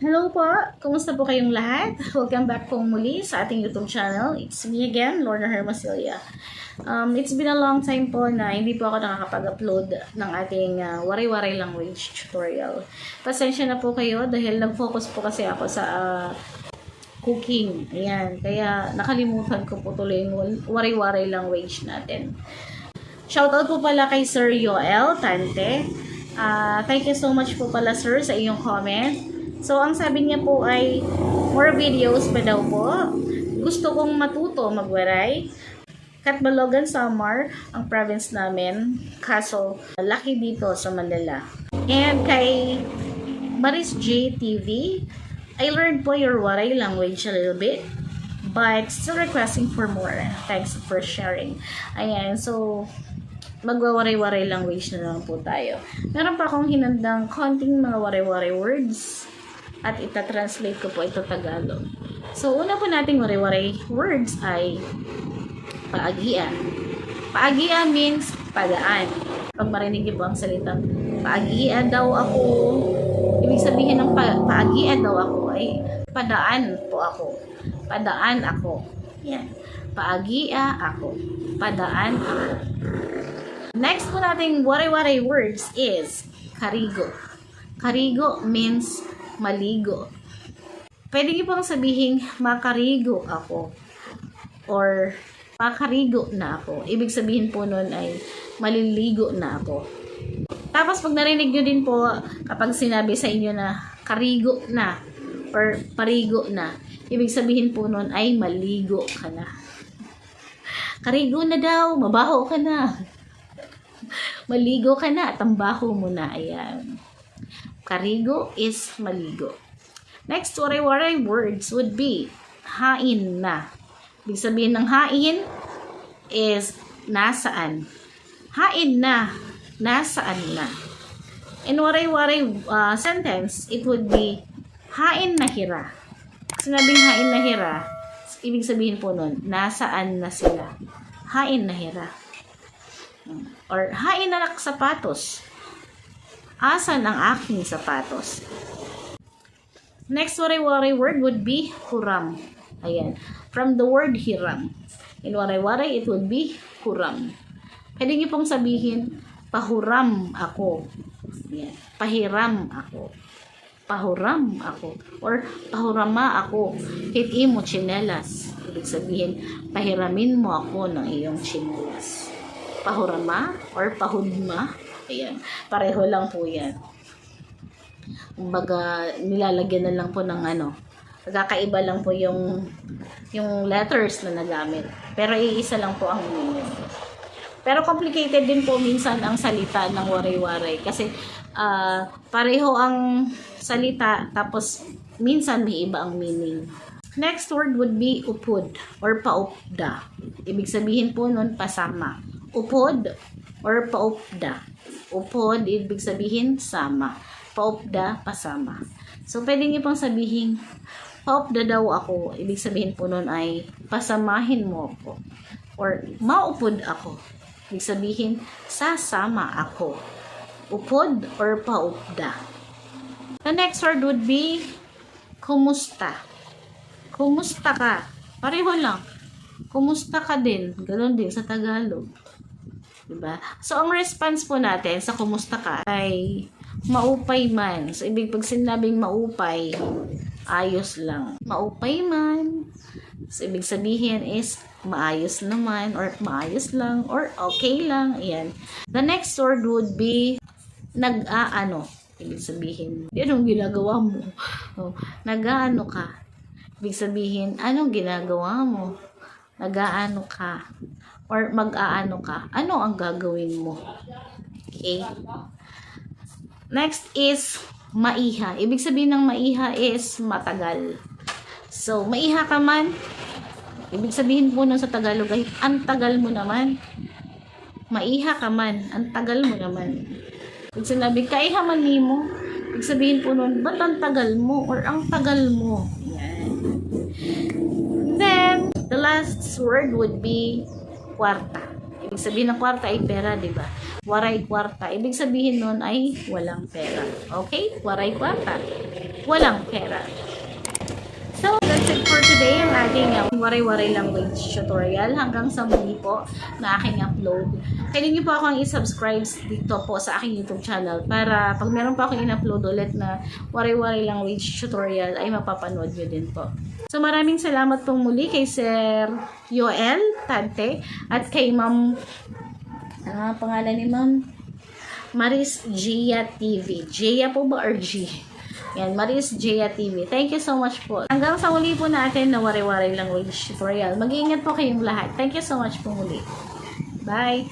Hello po! Kumusta po kayong lahat? Welcome back po muli sa ating YouTube channel. It's me again, Lorna Hermosillia. It's been a long time po na hindi po ako nakakapag-upload ng ating waray-waray language tutorial. Pasensya na po kayo dahil nag-focus po kasi ako sa cooking. Ayan, kaya nakalimutan ko po tuloy yung waray-waray language natin. Shoutout po pala kay Sir Yoel Tante. Thank you so much po pala sir sa iyong comment. So, ang sabi niya po ay more videos pa daw po. Gusto kong matuto magwaray. Catbalogan, Samar, ang province namin. Kaso, laki dito sa Manila. And kay Maris J TV, I learned po your waray language a little bit. But still requesting for more. Thanks for sharing. Ayan, so magwawaray-waray language na lang po tayo. Meron pa akong hinandang konting mga waray-waray words. At ita-translate ko po ito Tagalog. So, una po nating waray-waray words ay paagia. Paagia means padaan. Pag marinig niyo po ang salitang paagia daw ako, ibig sabihin ng paagia daw ako ay padaan po ako. Padaan ako. Yan. Paagia ako. Padaan ako. Next po nating waray-waray words is karigo. Karigo means maligo. Pwede niyo pong sabihin makarigo ako or makarigo na ako. Ibig sabihin po nun ay maliligo na ako. Tapos pag narinig niyo din po kapag sinabi sa inyo na karigo na or parigo na, ibig sabihin po nun ay maligo ka na. Karigo na daw, mabaho ka na. Maligo ka na, tambaho mo na. Ayan. Karigo is maligo. Next waray-waray words would be hain na. Ibig sabihin ng hain is nasaan. Hain na, nasaan na. In waray-waray sentence, it would be hain na hira. Sinabing hain na hira, ibig sabihin po nun, nasaan na sila. Hain na hira. Or hain na sapatos. Asan ang aking sapatos? Next waray-waray word would be huram. Ayan. From the word hiram. In waray-waray, it would be huram. Pwede niyo pong sabihin, pahuram ako. Ayan. Pahiram ako. Pahuram ako. Or pahurama ako. Hiti mo tsinelas. Ibig sabihin, pahiramin mo ako ng iyong tsinelas. Pahurama or pahudma. Ayan. Pareho lang po yan. Kumbaga, nilalagyan na lang po ng nagkakaiba lang po yung letters na nagamit. Pero iisa lang po ang meaning. Pero complicated din po minsan ang salita ng waray-waray. Kasi pareho ang salita, tapos minsan may iba ang meaning. Next word would be upod or paupda. Ibig sabihin po nun pasama. Upod or paupda. Upod, ibig sabihin sama. Paupda, pasama. So, pwede niyo pong sabihin, paupda daw ako. Ibig sabihin po nun ay, pasamahin mo ako. Or, maupod ako. Ibig sabihin, sasama ako. Upod or paupda. The next word would be, kumusta. Kumusta ka? Pareho lang. Kumusta ka din? Ganon din sa Tagalog. Diba? So, ang response po natin sa kumusta ka ay maupay man. So, pag sinabing maupay, ayos lang. Maupay man. So, ibig sabihin is maayos naman or maayos lang or okay lang. Ayan. The next word would be nag-aano. Ibig sabihin, anong ginagawa mo? Oh, nag-aano ka. Ibig sabihin, anong ginagawa mo? Nag-aano ka. Or mag-aano ka. Ano ang gagawin mo? Okay? Next is maiha. Ibig sabihin ng maiha is matagal. So, maiha ka man. Ibig sabihin po nun sa Tagalog ay, ang tagal mo naman. Maiha ka man. Ang tagal mo naman. Ibig sabihin, kaiha man mo. Ibig sabihin po nun, ba't ang tagal mo? Or ang tagal mo? Yan. Then, the last word would be kwarta. Ibig sabihin ng kwarta ay pera, di ba? Waray kwarta. Ibig sabihin nun ay walang pera. Okay? Waray kwarta. walang pera. So, that's it for today, ang ating waray-waray language tutorial. Hanggang sa muli po na aking upload. Pwede niyo po akong i-subscribe dito po sa aking YouTube channel para pag meron pa akong in-upload ulit na waray-waray language tutorial ay mapapanood niyo din po. So, maraming salamat pong muli kay Sir Yoel Tante at kay Ma'am, pangalan ni Ma'am? Maris Gia TV. Gia po ba or G? Yan, Maris Gia TV. Thank you so much po. Hanggang sa muli po natin na wari-wari language tutorial. Mag-iingat po kayong lahat. Thank you so much po muli. Bye!